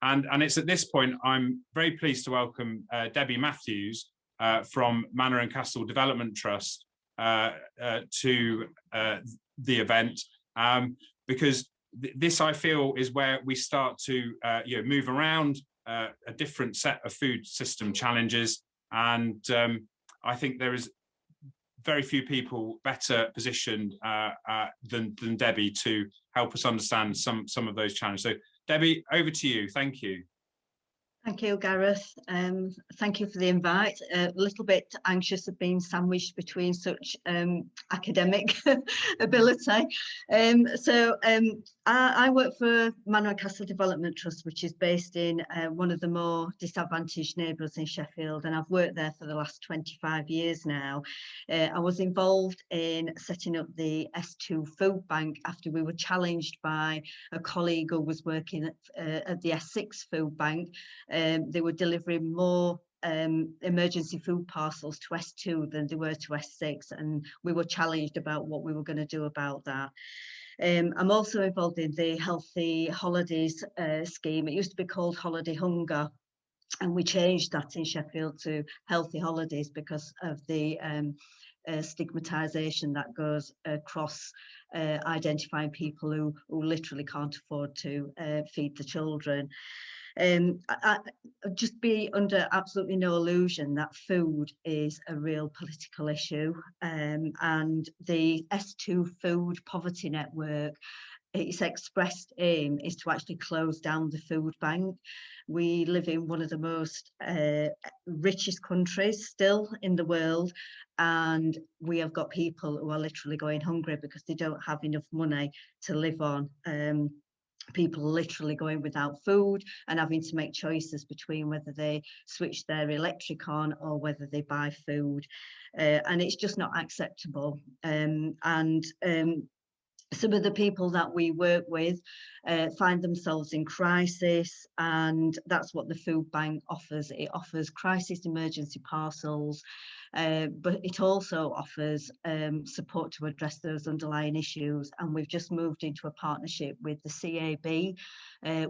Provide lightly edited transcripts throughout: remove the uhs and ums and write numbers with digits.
And it's at this point I'm very pleased to welcome Debbie Mathews from Manor and Castle Development Trust to the event, because this, I feel, is where we start to move around a different set of food system challenges. And I think there is very few people better positioned than Debbie to help us understand some of those challenges. So Debbie, over to you. Thank you. Thank you, Gareth. Thank you for the invite. A little bit anxious of being sandwiched between such academic ability. I work for Manor and Castle Development Trust, which is based in one of the more disadvantaged neighbourhoods in Sheffield, and I've worked there for the last 25 years now. I was involved in setting up the S2 food bank after we were challenged by a colleague who was working at the S6 food bank. They were delivering more emergency food parcels to S2 than they were to S6, and we were challenged about what we were going to do about that. I'm also involved in the Healthy Holidays scheme. It used to be called Holiday Hunger, and we changed that in Sheffield to Healthy Holidays because of the stigmatisation that goes across identifying people who literally can't afford to feed the children. Just be under absolutely no illusion that food is a real political issue, and the S2 Food Poverty Network, its expressed aim is to actually close down the food bank. We live in one of the most richest countries still in the world, and we have got people who are literally going hungry because they don't have enough money to live on. People literally going without food and having to make choices between whether they switch their electric on or whether they buy food, and it's just not acceptable. Some of the people that we work with find themselves in crisis, and that's what the food bank offers. It offers crisis emergency parcels, but it also offers support to address those underlying issues. And we've just moved into a partnership with the CAB,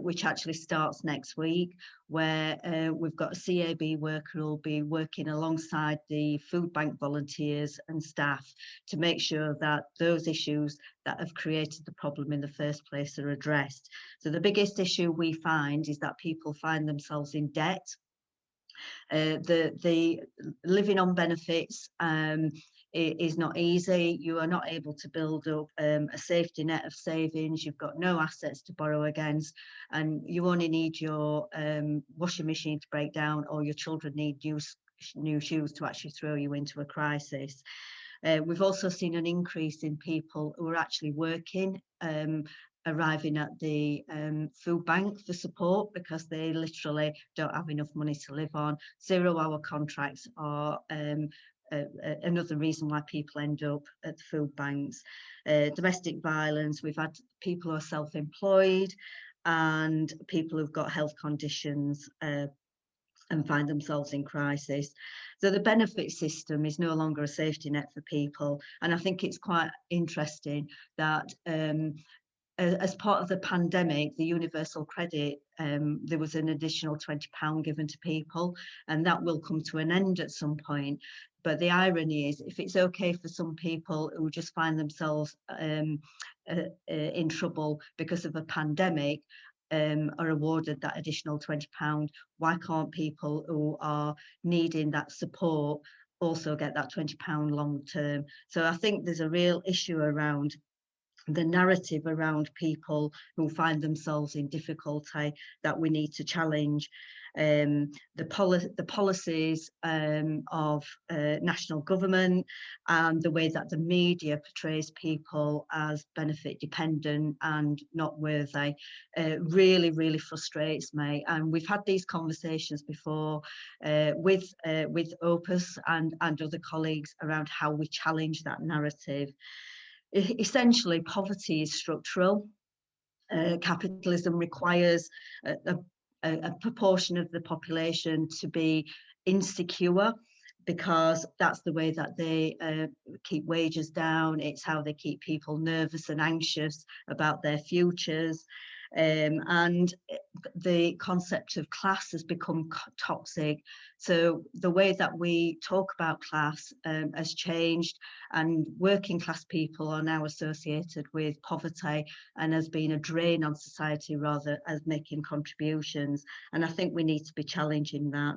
which actually starts next week, where we've got a CAB worker who will be working alongside the food bank volunteers and staff to make sure that those issues that have created the problem in the first place are addressed. So the biggest issue we find is that people find themselves in debt. The living on benefits is not easy. You are not able to build up a safety net of savings. You've got no assets to borrow against, and you only need your washing machine to break down, or your children need new shoes to actually throw you into a crisis. We've also seen an increase in people who are actually working, arriving at the food bank for support because they literally don't have enough money to live on. 0-hour contracts are another reason why people end up at the food banks. Domestic violence, we've had people who are self-employed and people who've got health conditions and find themselves in crisis. So the benefit system is no longer a safety net for people. And I think it's quite interesting that as part of the pandemic, the universal credit, there was an additional £20 given to people, and that will come to an end at some point. But the irony is, if it's okay for some people who just find themselves in trouble because of a pandemic, are awarded that additional £20, why can't people who are needing that support also get that £20 long term? So I think there's a real issue around the narrative around people who find themselves in difficulty that we need to challenge. The policies of national government and the way that the media portrays people as benefit dependent and not worthy really frustrates me. And we've had these conversations before with Opus and other colleagues around how we challenge that narrative. Essentially, poverty is structural. Capitalism requires a proportion of the population to be insecure because that's the way that they keep wages down. It's how they keep people nervous and anxious about their futures. And the concept of class has become toxic. So the way that we talk about class has changed, and working class people are now associated with poverty and has been a drain on society rather as making contributions. And I think we need to be challenging that.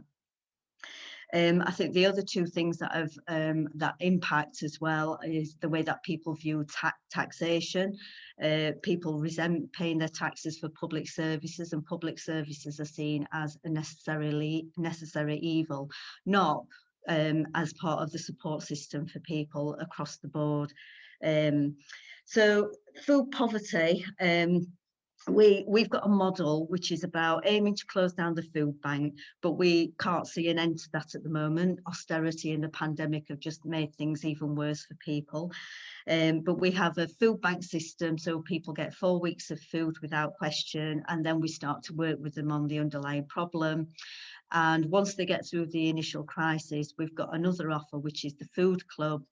I think the other two things that have that impact as well is the way that people view taxation. People resent paying their taxes for public services, and public services are seen as a necessary evil, not as part of the support system for people across the board. So food poverty. We've got a model which is about aiming to close down the food bank, but we can't see an end to that at the moment. Austerity and the pandemic have just made things even worse for people. But we have a food bank system, so people get 4 weeks of food without question, and then we start to work with them on the underlying problem. And once they get through the initial crisis, we've got another offer, which is the food club,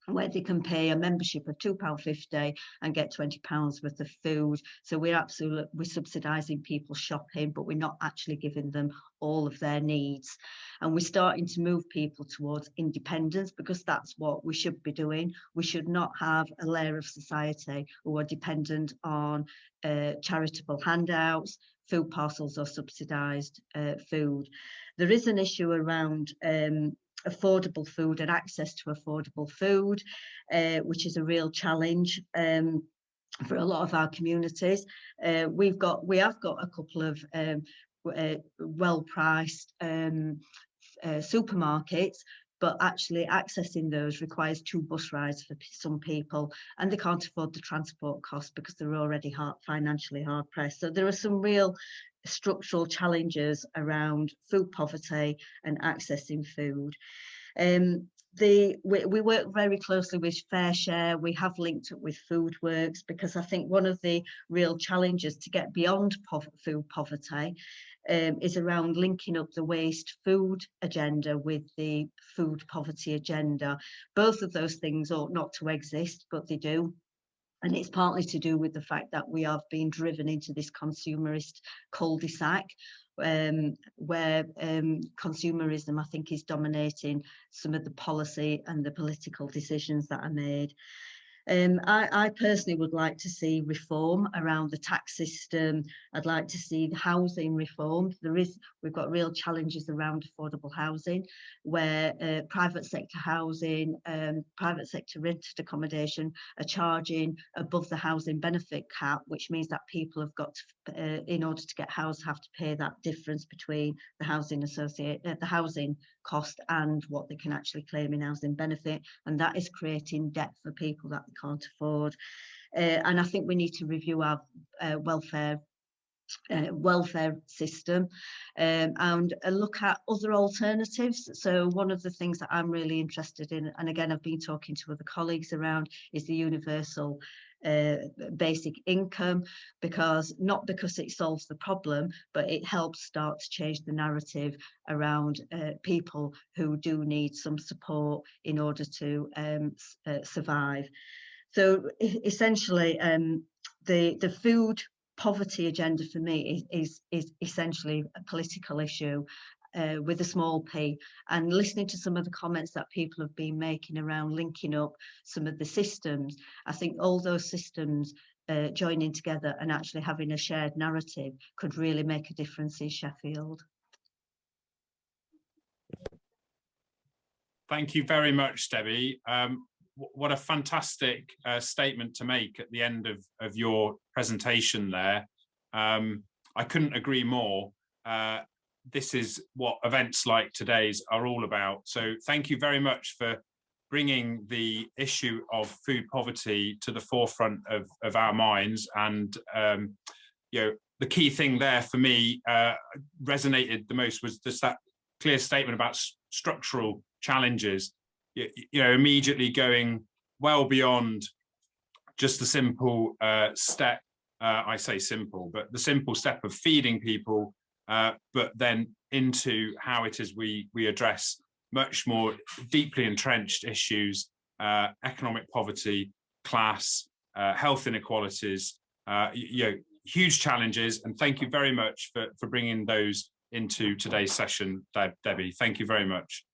where they can pay a membership of £2.50 and get £20 worth of food. So we're subsidising people's shopping, but we're not actually giving them all of their needs. And we're starting to move people towards independence, because that's what we should be doing. We should not have a layer of society who are dependent on charitable handouts, food parcels, or subsidised food. There is an issue around affordable food and access to affordable food, which is a real challenge for a lot of our communities. We have got a couple of well-priced supermarkets, but actually accessing those requires 2 bus rides for some people, and they can't afford the transport costs because they're already financially hard pressed. So there are some real structural challenges around food poverty and accessing food. We work very closely with Fair Share. We have linked up with Foodworks, because I think one of the real challenges to get beyond food poverty is around linking up the waste food agenda with the food poverty agenda. Both of those things ought not to exist, but they do. And it's partly to do with the fact that we have been driven into this consumerist cul-de-sac, where consumerism, I think, is dominating some of the policy and the political decisions that are made. I personally would like to see reform around the tax system. I'd like to see the housing reformed. We've got real challenges around affordable housing, where private sector housing, private sector rented accommodation are charging above the housing benefit cap, which means that people have got to, in order to get housed, have to pay that difference between the housing cost and what they can actually claim in housing benefit, and that is creating debt for people that they can't afford. And I think we need to review our welfare system and look at other alternatives. So one of the things that I'm really interested in, and again I've been talking to other colleagues around, is the universal basic income, because it solves the problem, but it helps start to change the narrative around people who do need some support in order to survive. So essentially the food poverty agenda for me is essentially a political issue with a small p, and listening to some of the comments that people have been making around linking up some of the systems, I think all those systems joining together and actually having a shared narrative could really make a difference in Sheffield. Thank you very much, Debbie. What a fantastic statement to make at the end of your presentation there. I couldn't agree more. This is what events like today's are all about. So thank you very much for bringing the issue of food poverty to the forefront of our minds. And the key thing there for me resonated the most was just that clear statement about structural challenges. Immediately going well beyond just the simple step. I say simple, but the simple step of feeding people. But then into how it is we address much more deeply entrenched issues, economic poverty, class, health inequalities, huge challenges, and thank you very much for bringing those into today's session, Debbie. Thank you very much.